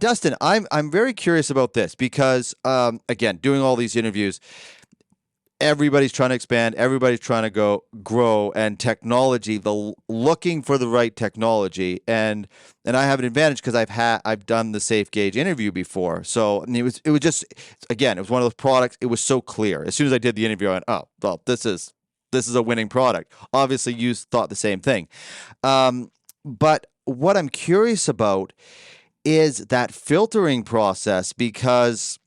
Dustin, I'm very curious about this because again, doing all these interviews, everybody's trying to expand, everybody's trying to go grow, and technology, looking for the right technology, and I have an advantage because I've done the SafeGauge interview before, so and it was just, again, it was one of those products. It was so clear as soon as I did the interview. I went, oh well, this is a winning product. Obviously, you thought the same thing, but what I'm curious about is that filtering process because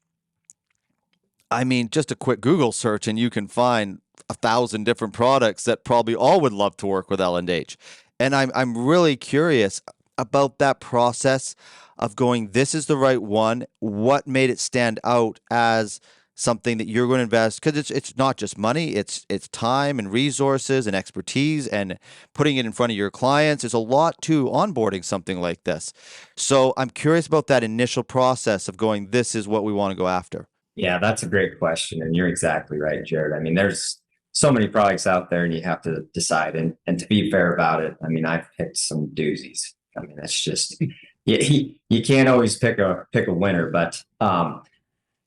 I mean, just a quick Google search and you can find 1,000 different products that probably all would love to work with L&H. And I'm really curious about that process of going, this is the right one. What made it stand out as something that you're going to invest? Because it's not just money, it's time and resources and expertise and putting it in front of your clients. There's a lot to onboarding something like this. So I'm curious about that initial process of going, this is what we want to go after. Yeah, that's a great question. And you're exactly right, Jared. I mean, there's so many products out there and you have to decide. And to be fair about it, I mean, I've picked some doozies. I mean, that's just, you can't always pick a winner, but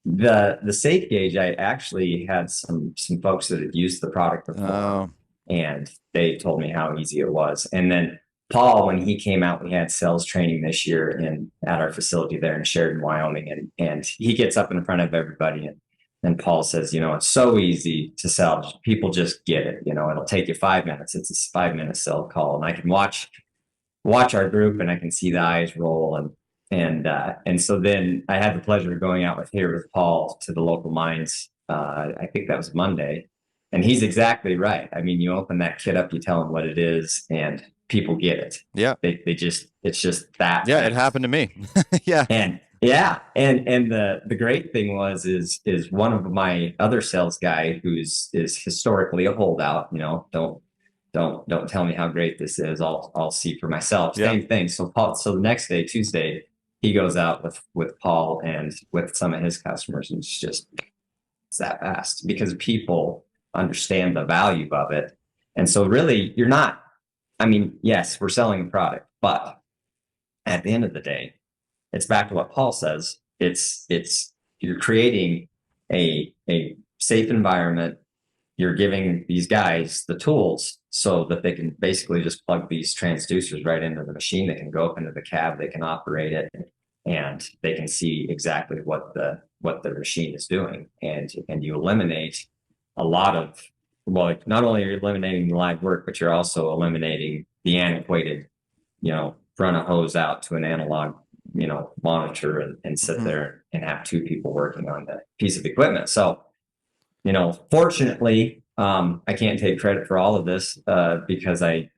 the SafeGauge, I actually had some folks that had used the product before and they told me how easy it was. And then Paul, when he came out, we had sales training this year at our facility there in Sheridan, Wyoming. And he gets up in front of everybody and Paul says, it's so easy to sell. People just get it. It'll take you 5 minutes. It's a 5-minute sell call. And I can watch our group and I can see the eyes roll. And so then I had the pleasure of going out with Paul to the local mines. I think that was Monday. And he's exactly right. I mean, you open that kit up, you tell them what it is, and people get it. Yeah. They just, it's just that. Yeah. It happened to me. Yeah. And the great thing is one of my other sales guy is historically a holdout, don't tell me how great this is. I'll see for myself. Yeah. Same thing. So the next day, Tuesday, he goes out with Paul and with some of his customers, and it's that fast because people understand the value of it. And so really you're not, I mean, yes, we're selling a product, but at the end of the day, it's back to what Paul says. It's you're creating a safe environment. You're giving these guys the tools so that they can basically just plug these transducers right into the machine. They can go up into the cab, they can operate it, and they can see exactly what the machine is doing. And you eliminate a lot of, well, not only are you eliminating the live work, but you're also eliminating the antiquated, run a hose out to an analog, monitor and sit there and have two people working on the piece of equipment. So, fortunately, I can't take credit for all of this because I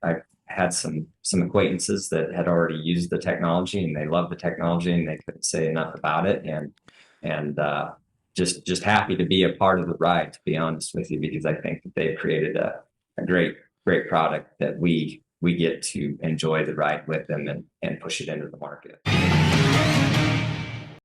had some acquaintances that had already used the technology and they love the technology and they couldn't say enough about it. And just happy to be a part of the ride, to be honest with you, because I think that they've created a great product that we get to enjoy the ride with them and push it into the market.